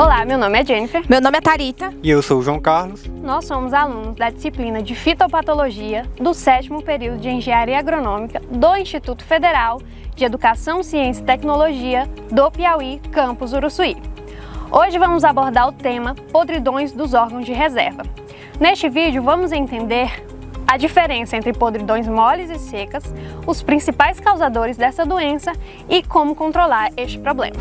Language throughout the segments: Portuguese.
Olá, meu nome é Jennifer. Meu nome é Tharita. E eu sou o João Carlos. Nós somos alunos da disciplina de Fitopatologia do 7º período de Engenharia Agronômica do Instituto Federal de Educação, Ciência e Tecnologia do Piauí, campus Uruçuí. Hoje vamos abordar o tema podridões dos órgãos de reserva. Neste vídeo vamos entender a diferença entre podridões moles e secas, os principais causadores dessa doença e como controlar este problema.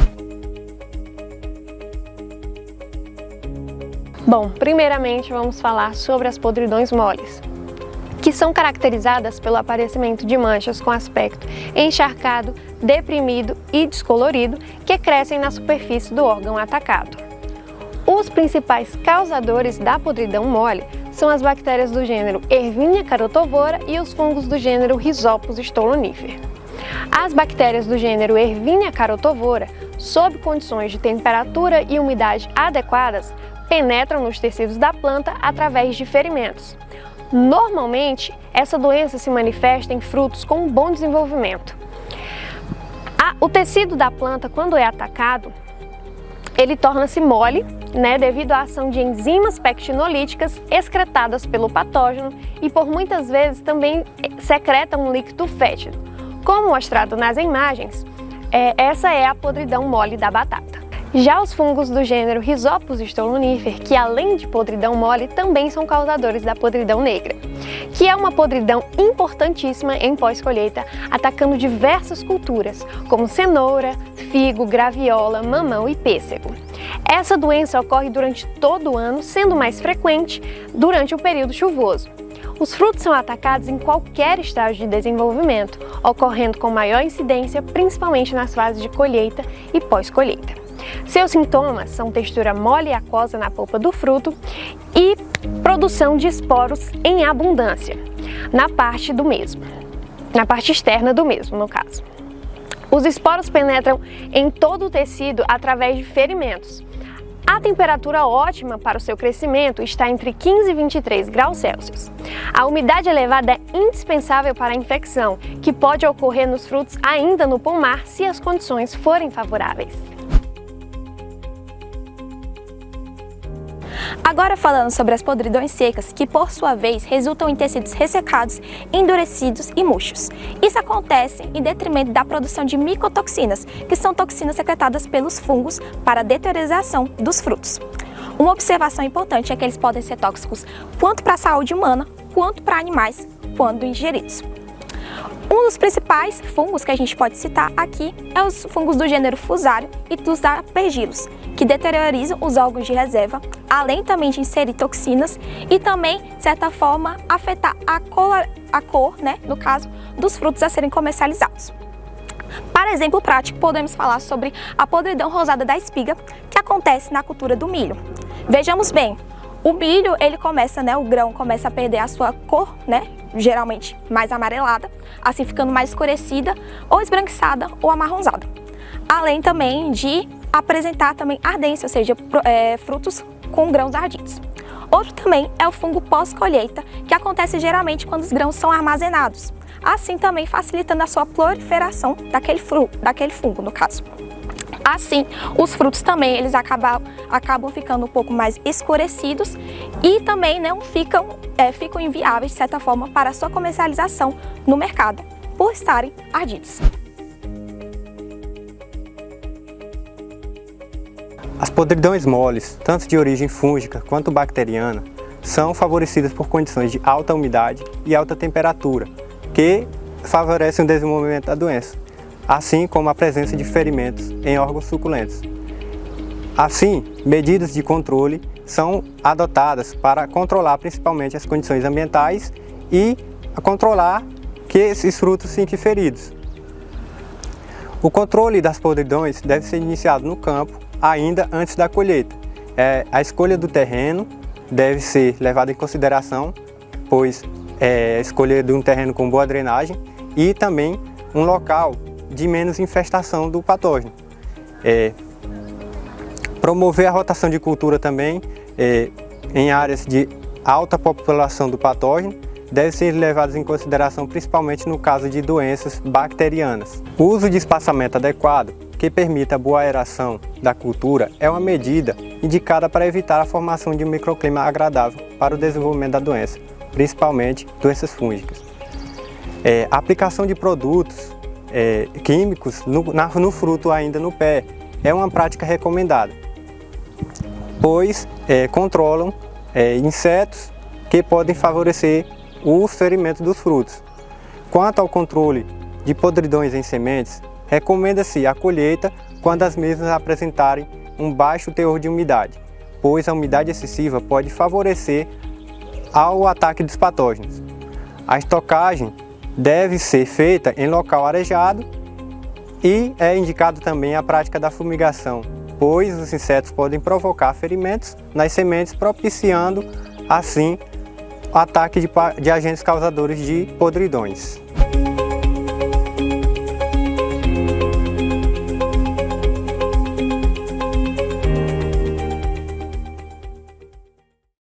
Bom, primeiramente vamos falar sobre as podridões moles, que são caracterizadas pelo aparecimento de manchas com aspecto encharcado, deprimido e descolorido que crescem na superfície do órgão atacado. Os principais causadores da podridão mole são as bactérias do gênero Erwinia carotovora e os fungos do gênero Rhizopus stolonifer. As bactérias do gênero Erwinia carotovora, sob condições de temperatura e umidade adequadas, penetram nos tecidos da planta através de ferimentos. Normalmente, essa doença se manifesta em frutos com bom desenvolvimento. O tecido da planta, quando é atacado, ele torna-se mole, devido à ação de enzimas pectinolíticas excretadas pelo patógeno e por muitas vezes também secreta um líquido fétido. Como mostrado nas imagens, essa é a podridão mole da batata. Já os fungos do gênero Rhizopus stolonifer, que além de podridão mole, também são causadores da podridão negra, que é uma podridão importantíssima em pós-colheita, atacando diversas culturas, como cenoura, figo, graviola, mamão e pêssego. Essa doença ocorre durante todo o ano, sendo mais frequente durante o período chuvoso. Os frutos são atacados em qualquer estágio de desenvolvimento, ocorrendo com maior incidência, principalmente nas fases de colheita e pós-colheita. Seus sintomas são textura mole e aquosa na polpa do fruto e produção de esporos em abundância na parte externa do mesmo, no caso. Os esporos penetram em todo o tecido através de ferimentos. A temperatura ótima para o seu crescimento está entre 15 e 23 graus Celsius. A umidade elevada é indispensável para a infecção, que pode ocorrer nos frutos ainda no pomar se as condições forem favoráveis. Agora falando sobre as podridões secas, que por sua vez resultam em tecidos ressecados, endurecidos e murchos. Isso acontece em detrimento da produção de micotoxinas, que são toxinas secretadas pelos fungos para a deteriorização dos frutos. Uma observação importante é que eles podem ser tóxicos tanto para a saúde humana quanto para animais quando ingeridos. Um dos principais fungos que a gente pode citar aqui é os fungos do gênero Fusarium e dos Aspergillus, que deteriorizam os órgãos de reserva, além também de inserir toxinas e também, de certa forma, afetar a cor, no caso, dos frutos a serem comercializados. Para exemplo prático, podemos falar sobre a podridão rosada da espiga, que acontece na cultura do milho. Vejamos bem, o milho, o grão começa a perder a sua cor, geralmente mais amarelada, assim ficando mais escurecida, ou esbranquiçada ou amarronzada. Além também de apresentar também ardência, ou seja, frutos com grãos ardidos. Outro também é o fungo pós-colheita, que acontece geralmente quando os grãos são armazenados, assim também facilitando a sua proliferação daquele fungo, no caso. Assim, os frutos também eles acabam ficando um pouco mais escurecidos e também ficam inviáveis, de certa forma, para a sua comercialização no mercado, por estarem ardidos. As podridões moles, tanto de origem fúngica quanto bacteriana, são favorecidas por condições de alta umidade e alta temperatura, que favorecem o desenvolvimento da doença, assim como a presença de ferimentos em órgãos suculentos. Assim, medidas de controle são adotadas para controlar principalmente as condições ambientais e controlar que esses frutos fiquem feridos. O controle das podridões deve ser iniciado no campo ainda antes da colheita. A escolha do terreno deve ser levada em consideração, pois a escolha de um terreno com boa drenagem e também um local de menos infestação do patógeno. Promover a rotação de cultura também em áreas de alta população do patógeno deve ser levados em consideração principalmente no caso de doenças bacterianas. O uso de espaçamento adequado que permita a boa aeração da cultura é uma medida indicada para evitar a formação de um microclima agradável para o desenvolvimento da doença, principalmente doenças fúngicas. A aplicação de produtos químicos no fruto, ainda no pé, é uma prática recomendada, pois controlam insetos que podem favorecer o ferimento dos frutos. Quanto ao controle de podridões em sementes, recomenda-se a colheita quando as mesmas apresentarem um baixo teor de umidade, pois a umidade excessiva pode favorecer ao ataque dos patógenos. A estocagem deve ser feita em local arejado e é indicado também a prática da fumigação, pois os insetos podem provocar ferimentos nas sementes, propiciando assim o ataque de agentes causadores de podridões.